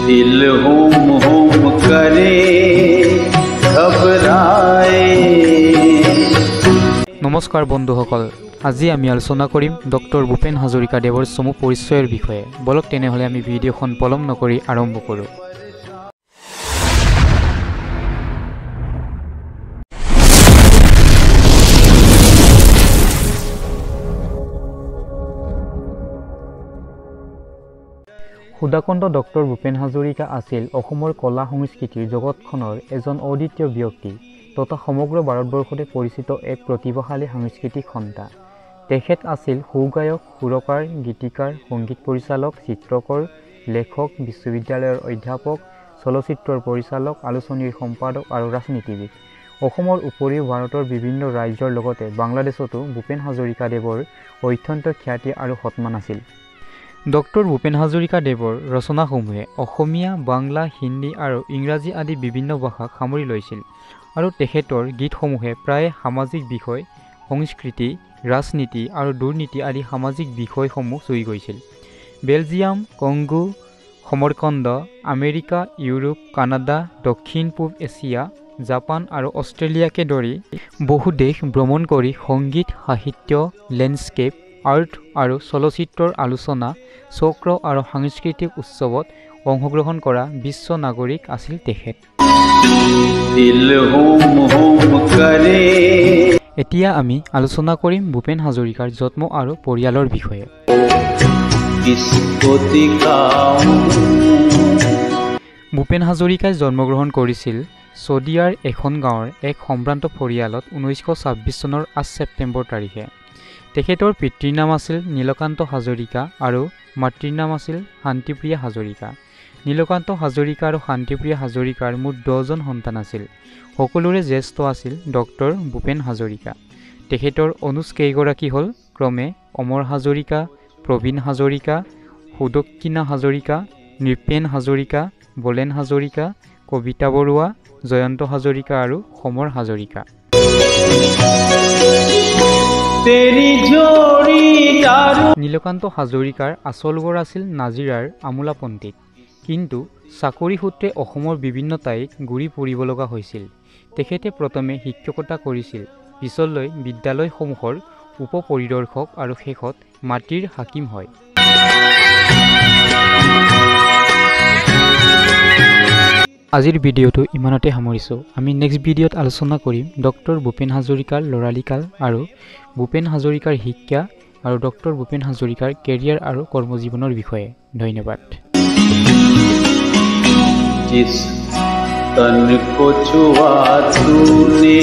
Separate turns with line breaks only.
दिल हुम हुम करे घबराए।
नमस्कार बंधुসকল, আজি আমি আলোচনা কৰিম ডক্টৰ ভূপেন হাজৰিকা দেৱৰ চমু পৰিচয়ৰ বিষয়ে। বলক তেনেহলে আমি ভিডিঅ'খন পলম নকৰি আৰম্ভ কৰোঁ। সুধাকণ্ঠ ডক্টৰ ভূপেন হাজৰিকা আছিল অসমৰ কলা সংস্কৃতিৰ জগতখনৰ এজন অদ্বিতীয় ব্যক্তি তথা সমগ্ৰ ভাৰতবৰ্ষতে পৰিচিত এক প্ৰতিভাশালী সাংস্কৃতিক সন্তা। তেখেত আছিল সুগায়ক, সুৰকাৰ, গীতিকাৰ, সংগীত পৰিচালক, চিত্ৰকৰ, লেখক, বিশ্ববিদ্যালয়ৰ অধ্যাপক, চলচ্চিত্ৰৰ পৰিচালক, আলোচনীৰ সম্পাদক আৰু ৰাজনীতিবিদ। অসমৰ উপৰিও ভাৰতৰ বিভিন্ন ৰাজ্যৰ লগতে বাংলাদেশতো ভূপেন হাজৰিকা দেৱৰ অত্যন্ত খ্যাতি আৰু সন্মান আছিল। ডক্টৰ ভূপেন হাজৰিকা দেৱৰ ৰচনাসমূহে অসমীয়া, বাংলা, হিন্দী আৰু ইংৰাজী আদি বিভিন্ন ভাষাক সামৰি লৈছিল আৰু তেখেতৰ গীতসমূহে প্ৰায় সামাজিক বিষয়, সংস্কৃতি, ৰাজনীতি আৰু দুৰ্নীতি আদি সামাজিক বিষয়সমূহ চুই গৈছিল। Belgium, Congo, Samarkand, America, Europe, Canada, দক্ষিণ পূব এছিয়া, জাপান আৰু অষ্ট্ৰেলিয়াকে ধৰি বহু দেশ ভ্ৰমণ কৰি সংগীত, সাহিত্য, লেণ্ডস্কেপ, আৰ্ট আৰু চলচ্চিত্ৰৰ আলোচনা, চক্ৰ আৰু সাংস্কৃতিক উৎসৱত অংশগ্ৰহণ কৰা বিশ্ব নাগৰিক আছিল তেখেত। এতিয়া আমি আলোচনা কৰিম ভূপেন হাজৰিকাৰ জন্ম আৰু পৰিয়ালৰ বিষয়ে। ভূপেন হাজৰিকাই জন্মগ্ৰহণ কৰিছিল চদিয়াৰ এখন গাঁৱৰ এক সম্ভ্ৰান্ত পৰিয়ালত 1926 চনৰ 8 ছেপ্টেম্বৰ তাৰিখে। তেখেতৰ পিতৃৰ নাম আছিল নীলকান্ত হাজৰিকা আৰু মাতৃৰ নাম আছিল শান্তিপ্ৰিয়া হাজৰিকা। নীলকান্ত হাজৰিকা আৰু শান্তিপ্ৰিয়া হাজৰিকাৰ মুঠ 10জন সন্তান আছিল। সকলোৰে জ্যেষ্ঠ আছিল ডক্টৰ ভূপেন হাজৰিকা। তেখেতৰ অনুজ কেইগৰাকী হ'ল ক্ৰমে অমৰ হাজৰিকা, প্ৰবীণ হাজৰিকা, সুদক্ষিণা হাজৰিকা, নৃপেন হাজৰিকা, বলেন হাজৰিকা, কবিতা বৰুৱা, জয়ন্ত হাজৰিকা আৰু সমৰ হাজৰিকা। নীলকান্ত হাজৰিকাৰ আচল ঘৰ আছিল নাজিৰাৰ আমোলা পণ্টিত, কিন্তু চাকৰি সূত্ৰে অসমৰ বিভিন্ন ঠাইত ঘূৰি ফুৰিব লগা হৈছিল। তেখেতে প্ৰথমে শিক্ষকতা কৰিছিল, পিছলৈ বিদ্যালয়সমূহৰ উপ পৰিদৰ্শক আৰু শেষত মাটিৰ হাকিম হয়। আজিৰ ভিডিঅ'টো ইমানতে সামৰিছোঁ। আমি নেক্সট ভিডিঅ'ত আলোচনা কৰিম ডক্টৰ ভূপেন হাজৰিকাৰ ল'ৰালিকাল আৰু ভূপেন হাজৰিকাৰ শিক্ষা আৰু ডক্টৰ ভূপেন হাজৰিকাৰ কেৰিয়াৰ আৰু কৰ্মজীৱনৰ বিষয়ে। ধন্যবাদ।
जिस तन को छुआ तूने